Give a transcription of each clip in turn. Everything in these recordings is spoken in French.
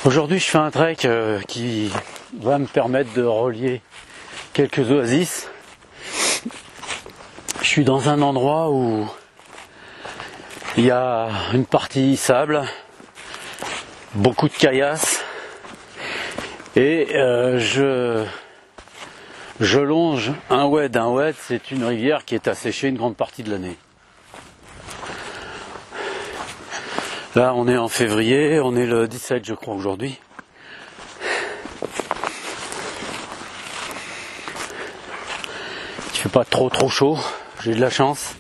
Aujourd'hui, je fais un trek qui va me permettre de relier quelques oasis. Je suis dans un endroit où il y a une partie sable, beaucoup de caillasses, et je longe un oued. Un oued, c'est une rivière qui est asséchée une grande partie de l'année. Là, on est en février, on est le 17, je crois, aujourd'hui. Il fait pas trop chaud, j'ai de la chance.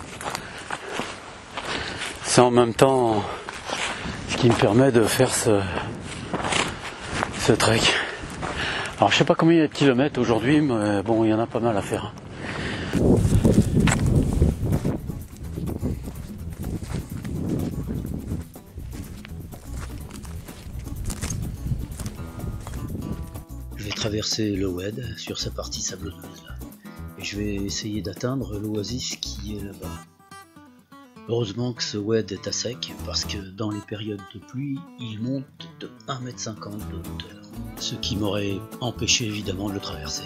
C'est en même temps ce qui me permet de faire ce trek. Alors, je sais pas combien il y a de kilomètres aujourd'hui, mais bon, il y en a pas mal à faire. Traverser le oued sur sa partie sablonneuse là, et je vais essayer d'atteindre l'oasis qui est là-bas. Heureusement que ce oued est à sec, parce que dans les périodes de pluie, il monte de 1,50 m de hauteur, ce qui m'aurait empêché évidemment de le traverser.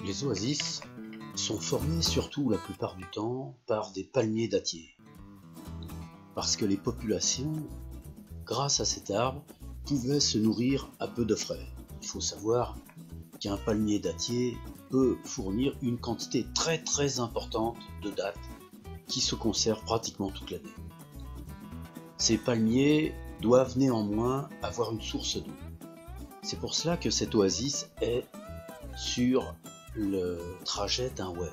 Les oasis sont formés surtout la plupart du temps par des palmiers dattiers, parce que les populations, grâce à cet arbre, pouvaient se nourrir à peu de frais. Il faut savoir qu'un palmier dattier peut fournir une quantité très importante de dattes qui se conservent pratiquement toute l'année. Ces palmiers doivent néanmoins avoir une source d'eau. C'est pour cela que cette oasis est sur le trajet d'un oued.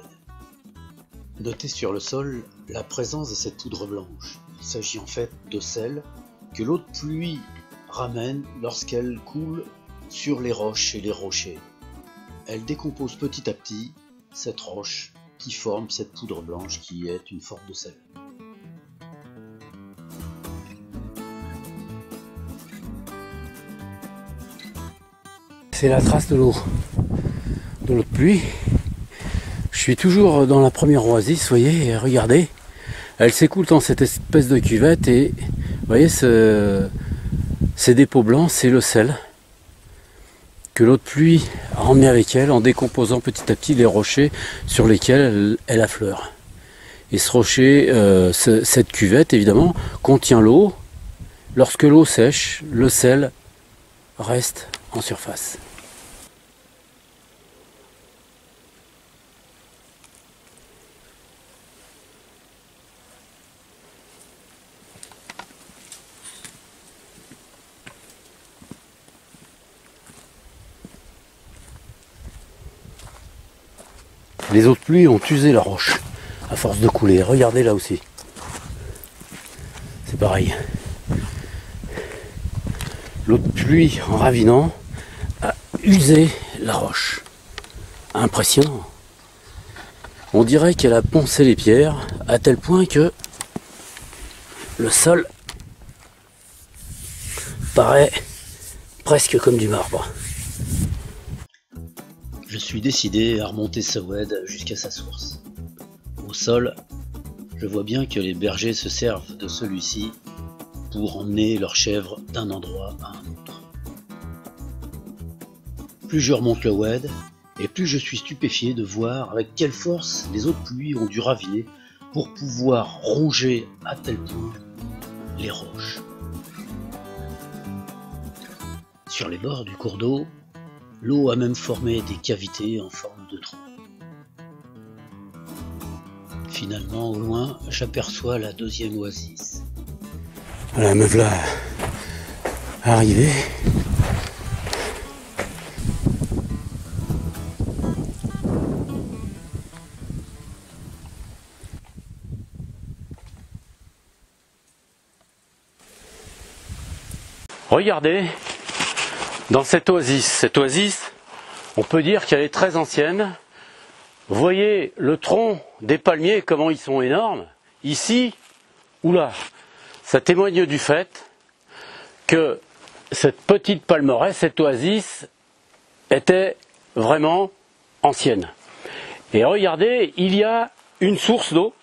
Notez sur le sol la présence de cette poudre blanche. Il s'agit en fait de sel que l'eau de pluie ramène lorsqu'elle coule sur les roches et les rochers. Elle décompose petit à petit cette roche qui forme cette poudre blanche qui est une forme de sel. C'est la trace de l'eau de pluie. Je suis toujours dans la première oasis, vous voyez, regardez, elle s'écoule dans cette espèce de cuvette et vous voyez ces dépôts blancs, c'est le sel que l'eau de pluie a emmené avec elle en décomposant petit à petit les rochers sur lesquels elle affleure. Et ce rocher, cette cuvette évidemment, contient l'eau. Lorsque l'eau sèche, le sel reste en surface. Les eaux de pluie ont usé la roche à force de couler. Regardez là aussi. C'est pareil. L'eau de pluie, en ravinant, a usé la roche. Impressionnant. On dirait qu'elle a poncé les pierres à tel point que le sol paraît presque comme du marbre. Je suis décidé à remonter ce oued jusqu'à sa source. Au sol, je vois bien que les bergers se servent de celui-ci pour emmener leurs chèvres d'un endroit à un autre. Plus je remonte le oued, et plus je suis stupéfié de voir avec quelle force les eaux de pluie ont dû raviner pour pouvoir ronger à tel point les roches. Sur les bords du cours d'eau, l'eau a même formé des cavités en forme de tronc. Finalement, au loin, j'aperçois la deuxième oasis. Voilà, me voilà arrivé. Regardez, dans cette oasis, on peut dire qu'elle est très ancienne. Vous voyez le tronc des palmiers, comment ils sont énormes. Ici, oula, ça témoigne du fait que cette petite palmeraie, cette oasis, était vraiment ancienne. Et regardez, il y a une source d'eau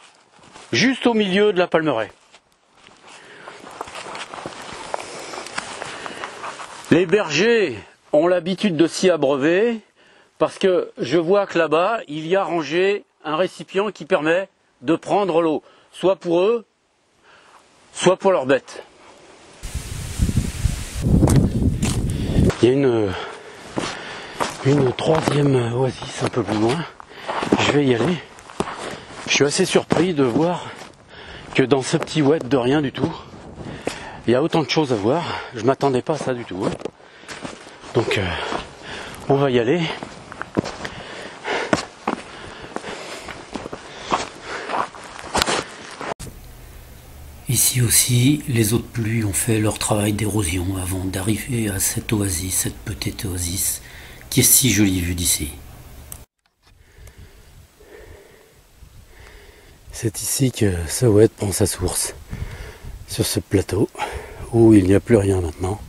juste au milieu de la palmeraie. Les bergers ont l'habitude de s'y abreuver parce que je vois que là-bas, il y a rangé un récipient qui permet de prendre l'eau, soit pour eux, soit pour leurs bêtes. Il y a une troisième oasis un peu plus loin. Je vais y aller. Je suis assez surpris de voir que dans ce petit oued de rien du tout, il y a autant de choses à voir. Je ne m'attendais pas à ça du tout. Hein. Donc, on va y aller. Ici aussi, les eaux de pluie ont fait leur travail d'érosion avant d'arriver à cette oasis, cette petite oasis, qui est si jolie vue d'ici. C'est ici que ce oued prend sa source, sur ce plateau, où il n'y a plus rien maintenant.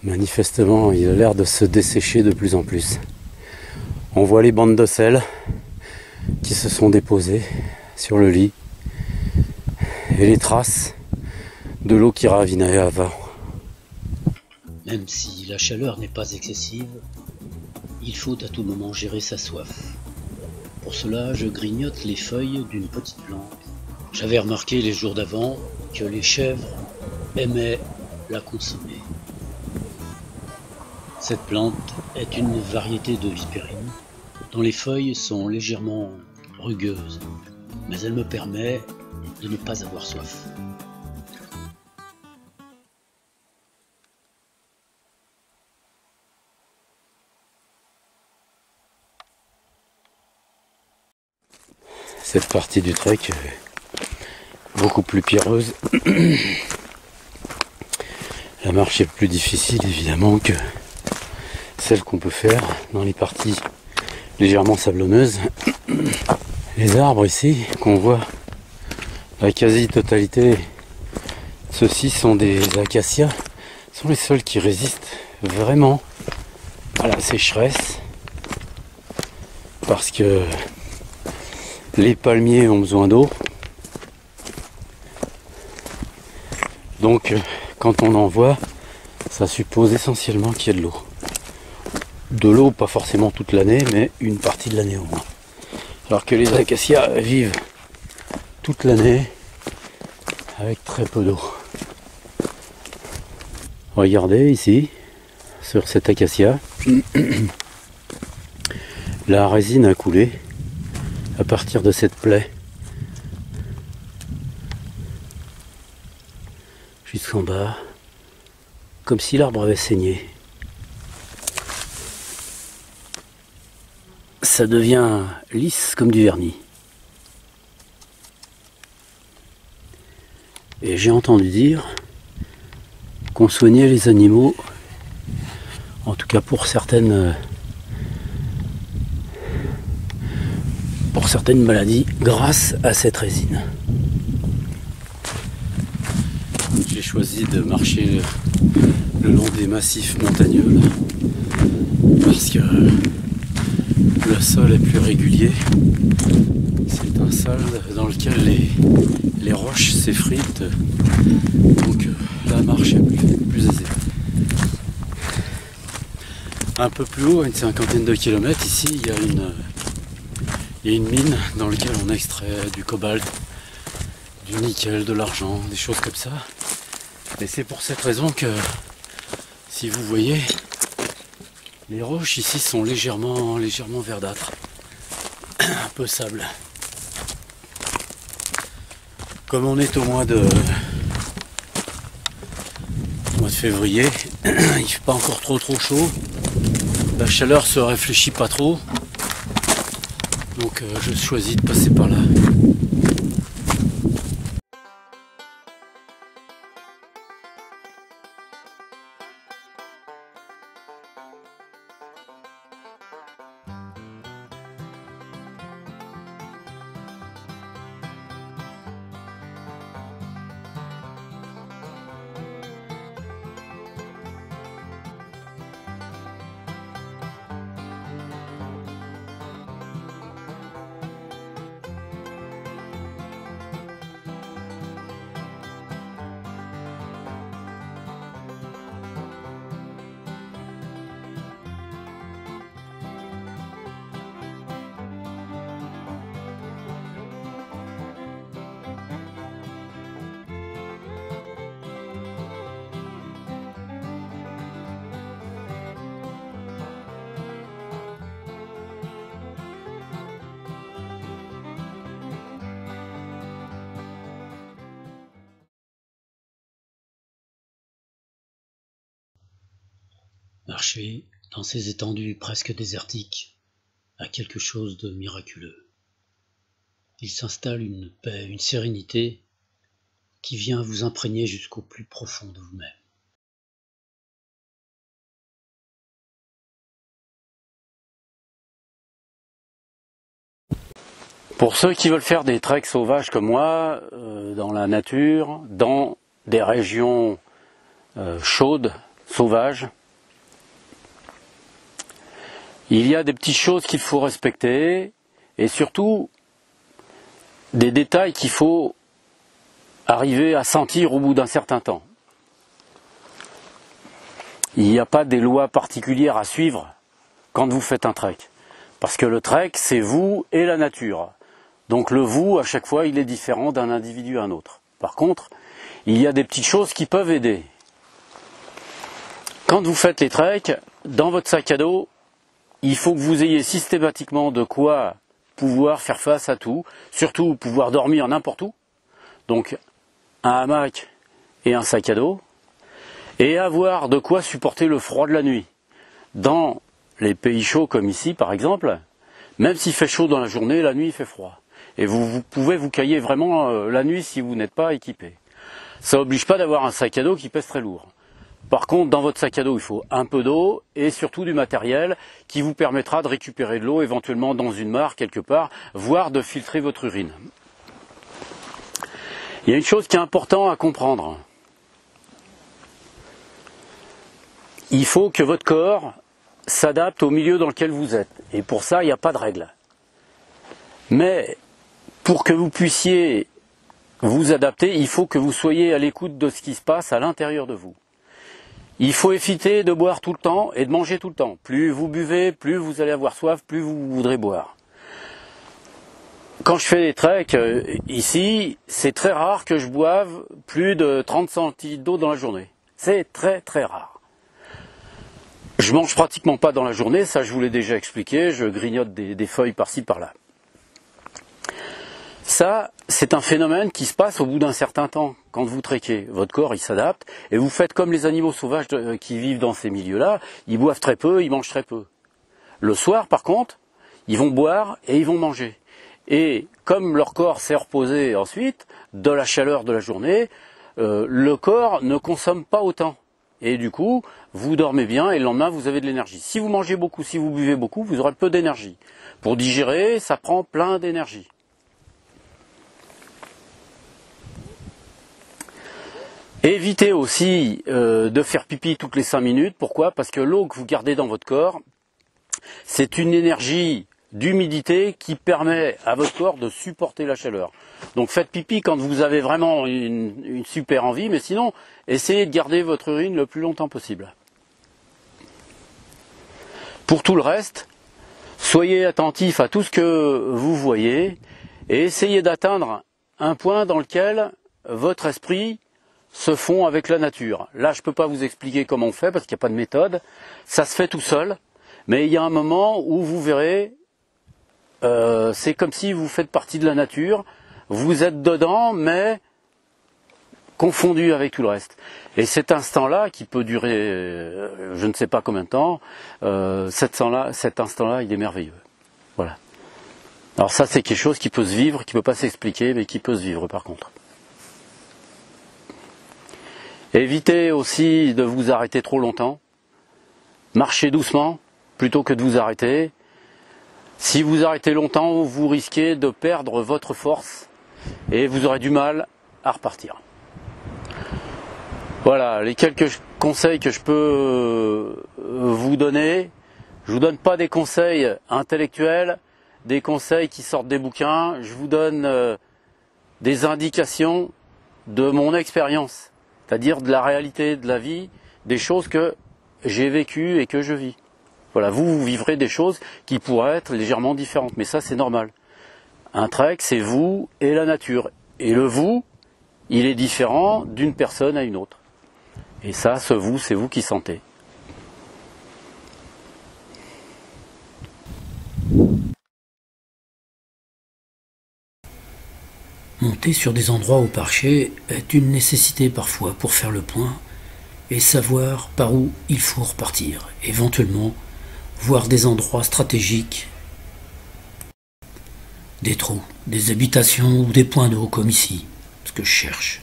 Manifestement, il a l'air de se dessécher de plus en plus. On voit les bandes de sel qui se sont déposées sur le lit et les traces de l'eau qui ravinait avant. Même si la chaleur n'est pas excessive, il faut à tout moment gérer sa soif. Pour cela, je grignote les feuilles d'une petite plante. J'avais remarqué les jours d'avant que les chèvres aimaient la consommer. Cette plante est une variété de vipérine dont les feuilles sont légèrement rugueuses, mais elle me permet de ne pas avoir soif. Cette partie du trek est beaucoup plus pierreuse. La marche est plus difficile évidemment que celle qu'on peut faire dans les parties légèrement sablonneuses. Les arbres ici qu'on voit, la quasi-totalité, ceux-ci sont des acacias, sont les seuls qui résistent vraiment à la sécheresse parce que les palmiers ont besoin d'eau. Donc quand on en voit, ça suppose essentiellement qu'il y a de l'eau. De l'eau, pas forcément toute l'année, mais une partie de l'année au moins. Alors que les acacias vivent toute l'année avec très peu d'eau. Regardez ici, sur cet acacia, la résine a coulé à partir de cette plaie jusqu'en bas, comme si l'arbre avait saigné. Ça devient lisse comme du vernis. Et j'ai entendu dire qu'on soignait les animaux, en tout cas pour certaines maladies, grâce à cette résine. J'ai choisi de marcher le long des massifs montagneux là, parce que le sol est plus régulier. C'est un sol dans lequel les roches s'effritent, donc la marche est plus aisée. Un peu plus haut, à une cinquantaine de kilomètres, ici, il y a une mine dans laquelle on extrait du cobalt, du nickel, de l'argent, des choses comme ça. Et c'est pour cette raison que, si vous voyez, les roches ici sont légèrement verdâtres, un peu sable. Comme on est au mois de février, il fait pas encore trop chaud, la chaleur se réfléchit pas trop, donc je choisis de passer par là. Marcher dans ces étendues presque désertiques a quelque chose de miraculeux. Il s'installe une paix, une sérénité qui vient vous imprégner jusqu'au plus profond de vous-même. Pour ceux qui veulent faire des treks sauvages comme moi, dans la nature, dans des régions chaudes, sauvages, il y a des petites choses qu'il faut respecter et surtout des détails qu'il faut arriver à sentir au bout d'un certain temps. Il n'y a pas des lois particulières à suivre quand vous faites un trek. Parce que le trek, c'est vous et la nature. Donc le vous, à chaque fois, il est différent d'un individu à un autre. Par contre, il y a des petites choses qui peuvent aider. Quand vous faites les treks, dans votre sac à dos, il faut que vous ayez systématiquement de quoi pouvoir faire face à tout, surtout pouvoir dormir n'importe où, donc un hamac et un sac à dos, et avoir de quoi supporter le froid de la nuit. Dans les pays chauds comme ici par exemple, même s'il fait chaud dans la journée, la nuit il fait froid. Et vous pouvez vous cailler vraiment la nuit si vous n'êtes pas équipé. Ça n'oblige pas d'avoir un sac à dos qui pèse très lourd. Par contre, dans votre sac à dos, il faut un peu d'eau et surtout du matériel qui vous permettra de récupérer de l'eau éventuellement dans une mare quelque part, voire de filtrer votre urine. Il y a une chose qui est importante à comprendre. Il faut que votre corps s'adapte au milieu dans lequel vous êtes. Et pour ça, il n'y a pas de règle. Mais pour que vous puissiez vous adapter, il faut que vous soyez à l'écoute de ce qui se passe à l'intérieur de vous. Il faut éviter de boire tout le temps et de manger tout le temps. Plus vous buvez, plus vous allez avoir soif, plus vous voudrez boire. Quand je fais des treks, ici, c'est très rare que je boive plus de 30 centilitres d'eau dans la journée. C'est très très rare. Je mange pratiquement pas dans la journée, ça je vous l'ai déjà expliqué, je grignote des feuilles par-ci par-là. Ça, c'est un phénomène qui se passe au bout d'un certain temps. Quand vous trekkez, votre corps il s'adapte et vous faites comme les animaux sauvages qui vivent dans ces milieux-là, ils boivent très peu, ils mangent très peu. Le soir, par contre, ils vont boire et ils vont manger. Et comme leur corps s'est reposé ensuite, de la chaleur de la journée, le corps ne consomme pas autant. Et du coup, vous dormez bien et le lendemain, vous avez de l'énergie. Si vous mangez beaucoup, si vous buvez beaucoup, vous aurez peu d'énergie. Pour digérer, ça prend plein d'énergie. Évitez aussi de faire pipi toutes les 5 minutes. Pourquoi? Parce que l'eau que vous gardez dans votre corps, c'est une énergie d'humidité qui permet à votre corps de supporter la chaleur. Donc faites pipi quand vous avez vraiment une super envie, mais sinon, essayez de garder votre urine le plus longtemps possible. Pour tout le reste, soyez attentifs à tout ce que vous voyez et essayez d'atteindre un point dans lequel votre esprit se fond avec la nature. Là, je ne peux pas vous expliquer comment on fait parce qu'il n'y a pas de méthode. Ça se fait tout seul, mais il y a un moment où vous verrez, c'est comme si vous faites partie de la nature, vous êtes dedans, mais confondu avec tout le reste. Et cet instant-là, qui peut durer je ne sais pas combien de temps, cet instant-là, il est merveilleux. Voilà. Alors ça, c'est quelque chose qui peut se vivre, qui ne peut pas s'expliquer, mais qui peut se vivre par contre. Évitez aussi de vous arrêter trop longtemps. Marchez doucement, plutôt que de vous arrêter. Si vous arrêtez longtemps, vous risquez de perdre votre force et vous aurez du mal à repartir. Voilà, les quelques conseils que je peux vous donner. Je ne vous donne pas des conseils intellectuels, des conseils qui sortent des bouquins. Je vous donne des indications de mon expérience, c'est-à-dire de la réalité de la vie, des choses que j'ai vécues et que je vis. Voilà, vous vivrez des choses qui pourraient être légèrement différentes, mais ça c'est normal. Un trek, c'est vous et la nature. Et le vous, il est différent d'une personne à une autre. Et ça, ce vous, c'est vous qui sentez. Monter sur des endroits au parcher est une nécessité parfois pour faire le point et savoir par où il faut repartir, éventuellement voir des endroits stratégiques, des trous, des habitations ou des points d'eau comme ici, ce que je cherche.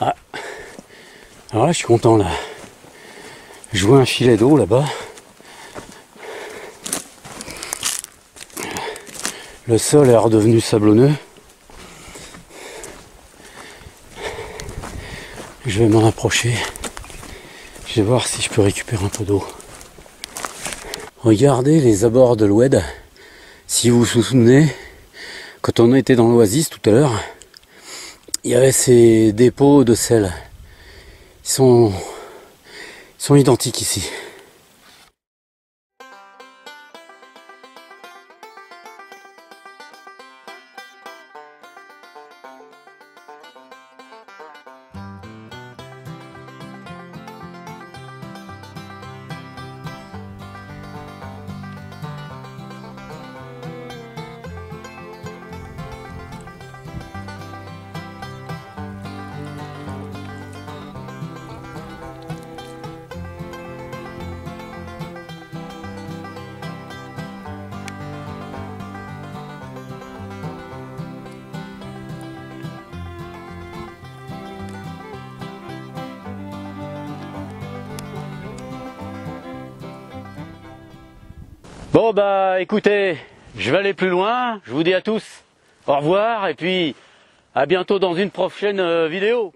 Ah. Alors là, je suis content là. Je vois un filet d'eau là-bas. Le sol est redevenu sablonneux. Je vais m'en approcher. Je vais voir si je peux récupérer un peu d'eau. Regardez les abords de l'Oued. Si vous vous souvenez, quand on était dans l'Oasis tout à l'heure, il y avait ces dépôts de sel. Ils sont identiques ici. Bon bah écoutez, je vais aller plus loin, je vous dis à tous au revoir et puis à bientôt dans une prochaine vidéo.